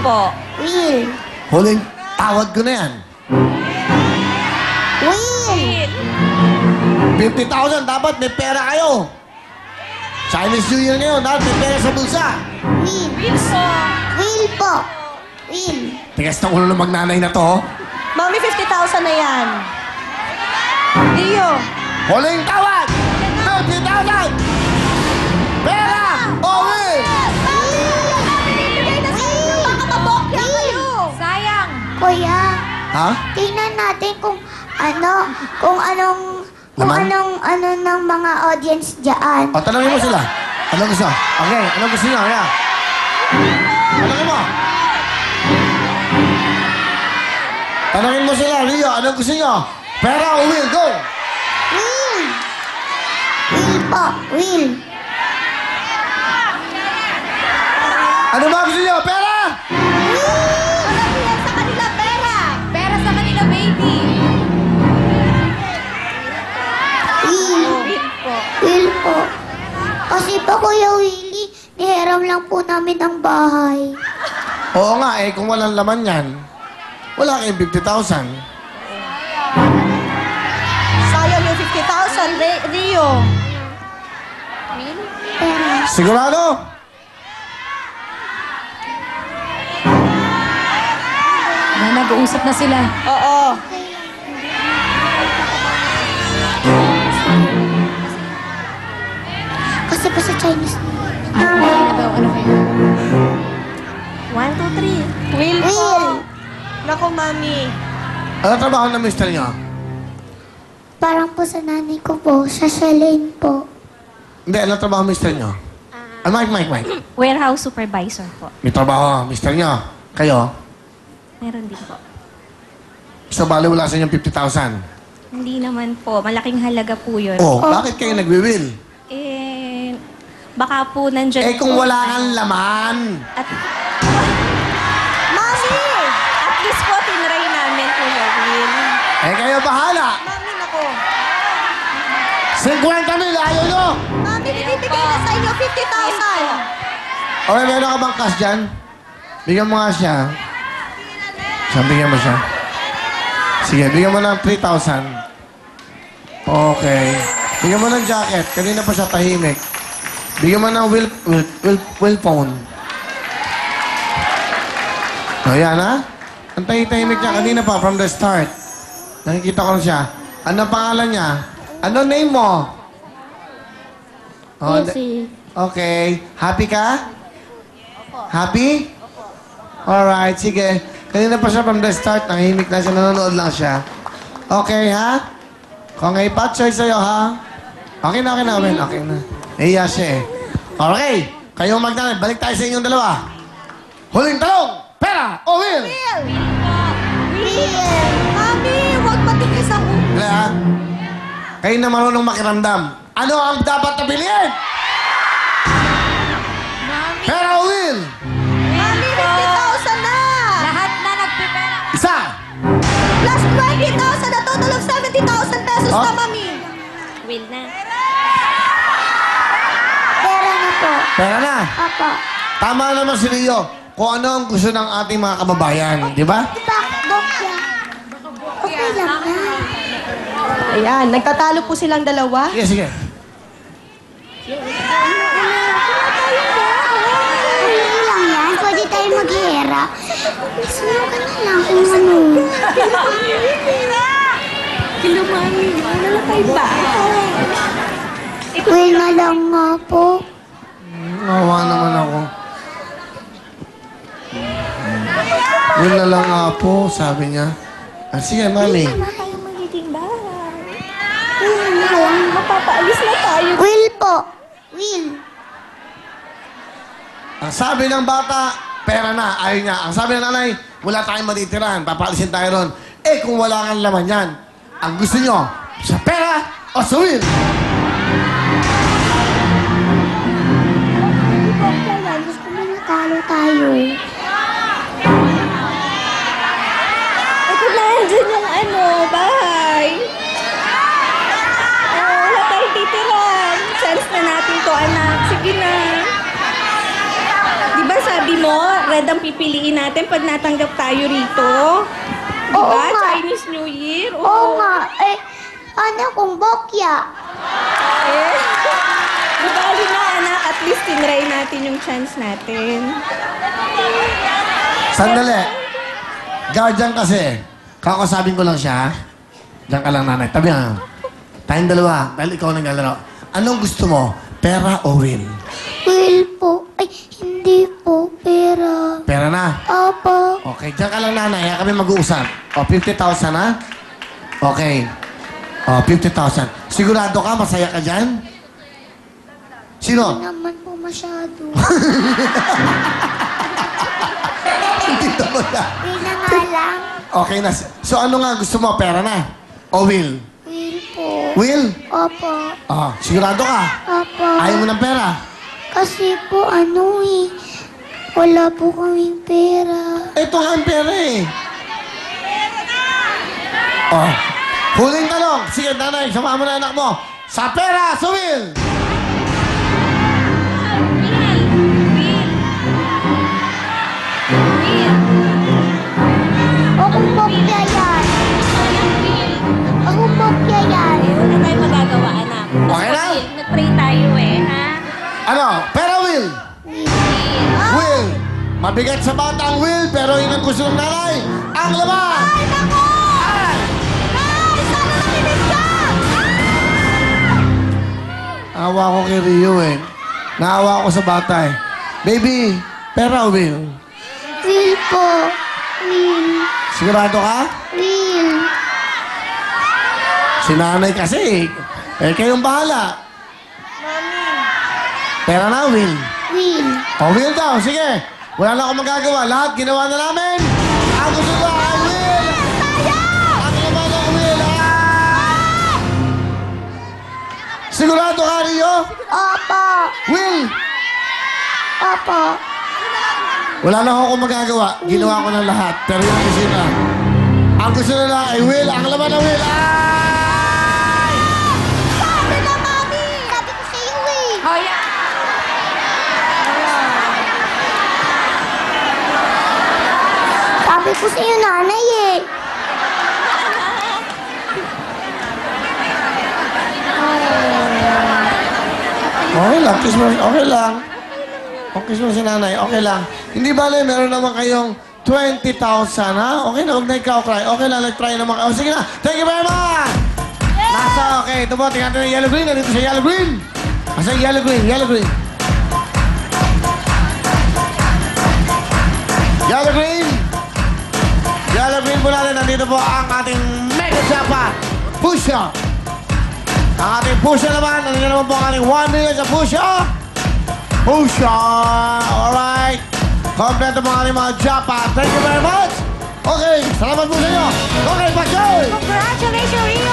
po. Will. Huling tawad ko na yan. Will. 50,000, dapat may pera kayo. Chinese New Year ngayon, dapat may pera sa bulsa. Will. Will po. Will po. Will. Tigas ng ulo ng magnanay na to. Mami, 50,000 na yan. Dio. Huling tawad! 50,000! Pera! O will! Sayang. Kuya, Ha? tingnan natin kung anong Naman? ano ng mga audience dyan. O, tanongin mo sila. Anong gusto? Okay, anong gusto nyo? Yeah. Tanongin mo. Tanongin mo sila, Rio, anong gusto nyo? Pera o will? Go! Will. Will po. Will. Ano ba gusto nyo? Pera! Sa kanila, pera. Pera sa kanila, baby. Will. Will po. Will po. Kasi po, Kuya Willie, nihiram lang po namin ang bahay. Oo nga, eh, kung walang laman yan, wala kayong 50,000. Sayang yung 50,000, Rio. Pero, Sigurado? Nag-uusap na sila. Oo. kasi po sa Chinese. Ano kayo? 1, 2, 3. Will po. Will. Naku, mami. Ano trabaho ng mister nyo? Parang po sa nanay ko po, sa Shalane po. Hindi, ano trabaho ng mister nyo? Mike. Warehouse supervisor po. May trabaho, mister nyo. Kayo? Meron din po. So, bali wala sa inyong 50,000. Hindi naman po. Malaking halaga po yun. Oh, bakit kayo nagwi-will? Eh, baka po nandyan Eh, kung po wala tayo. kang laman. At, Mami! at least po, tinry namin, Kuya Will. Eh, kayo bahala. Mami, naku. 50 mil, ayaw nyo. Mami, binibigay na sa inyo 50,000. Okay, meron ka bang cash dyan? Bigyan mo nga siya. Bigyan mo siya. Sige, bigyan mo ng 3,000. Okay. Bigyan mo ng jacket. Kanina pa siya tahimik. Bigyan mo ng will phone. O, yan ha? Ang tahimik niya. Kanina pa, from the start. Nakikita ko na siya. Ano pangalan niya? Ano name mo? Oh, okay. Happy ka? Happy? Alright, sige. Kanina pa siya from the start. Nangihimik na siya. Nanonood lang siya. Okay, ha? Kung may patsoy sa'yo, ha? Okay na. Okay na. Iya siya eh. Okay. Kayong magdala. Balik tayo sa inyong dalawa. Huling talong! Pera o will? Will. Mami, huwag matigas ang ulo. Dala, ha? Kayo na marunong makiramdam. Ano ang dapat na piliin? Pera o will? Mami, 50,000 na! Lahat na nagpipera. Isa! Plus 20,000 na total of 70,000 pesos Oh. na, Mami. Will na. Pera na po. Pera na. Opo. Tama naman si Rio. Kung ano ang gusto ng ating mga kababayan. Di ba? Bokya. Okay lang yan. Ayan, nagtatalo po silang dalawa. Sige. Okay lang yan. Pwede tayo maghihira. Sino ka na lang kung ano. Will na lang nga po. Nawa naman ako. Will na lang nga po, sabi niya. Ah, sige, mami. Wala tayong magiging bahay. Will na lang. Mapapaalis na tayo. Will po. Will. Ang sabi ng bata, pera na. Ayaw niya. Ang sabi ng nanay, wala tayong matitirahan. Papaalisin tayo ron. Eh, kung wala kang laman yan, ang gusto nyo, sa pera o sa will? Gusto mo natalo tayo. Ito na, dyan yung bahay. Oh, wala tayong titiran. Chance na natin to, anak. Sige na. Di ba sabi mo, red ang pipiliin natin pag natanggap tayo rito. Oo Diba? nga. Chinese New Year. Oo nga. Eh, ano kung bokya? Eh. Di bali na, anak. At least tinry natin yung chance natin. Sandali. Guardian kasi. Kakasabing ko lang siya. Diyan ka lang, nanay. Tabi nga. Tayong dalawa. Dahil ikaw naglalaro. Anong gusto mo? Pera o win? Will po. Ay, hindi po. Pera. Pera na. Opo. Okay, diyan ka lang, nanay. Kami mag-uusap. O, 50,000 ha? Okay. O, 50,000. Sigurado ka? Masaya ka dyan? Hindi Sino? naman po masyado. Hindi naman na. Will na nga lang. Okay na. So, ano nga gusto mo? Pera na? O will? Will po. Will? Opo. Oh, sigurado ka? Opo. Ayaw mo ng pera? Kasi po ano eh. Wala po kaming pera. Ito nga ang pera eh. Oh. Huling tanong. Sige, nanay, samahan mo na anak mo. Sa pera, sa will! Akong bokya yan. Akong bokya yan. Wala tayong magagawa, anak. Okay na? Nag-pray tayo eh, ha? Ano? Pera, will! Will! Mabigat sa bata ang will, pero yun ang gusto ng nanay. Ang laman! Awa ko kay Rio eh. Naawa ko sa bata eh. Baby, pera o will? Will po. Will. Sigurado ka? Will. Si nanay kasi eh. Kayong bahala. Pera na, will. Will. O, will daw. Sige. Wala na akong magagawa. Lahat ginawa na namin. Ang gusto ko ay will. Ang naman ang will. Ah! Sigurado ka, Rio? Opo. Will. Opo. Wala na akong magagawa. Ginawa ko na lahat. Pero yung opisina. Ang gusto nila ay will. Ang laman ng will. Ay! Sabi na, Mami. Sabi ko sa iyo eh. Hoya! Sabi ko sa iyo, nanay eh. Okay lang. Kiss mo. Okay lang. Kiss mo si nanay. Okay lang. Hindi bale, meron naman kayong 20,000, ha? Okay na, huwag na ikaw cry. Okay lang, nag-try naman. O, sige na. Thank you very much! Nasa, okay. Ito po, tingnan natin yung yellow green. Nandito sa yellow green. Nasa yellow green, yellow green. Yellow green. Yellow green po natin. Nandito po ang ating mega jackpot. Pusha. Ang ating pusha naman. Nandito naman po ang ating 1 million sa pusha. Pusha. Alright. Kompleto po ang ating mga jackpot. Thank you very much. Okay. Salamat po sa inyo. Okay, Pachoy. Congratulations,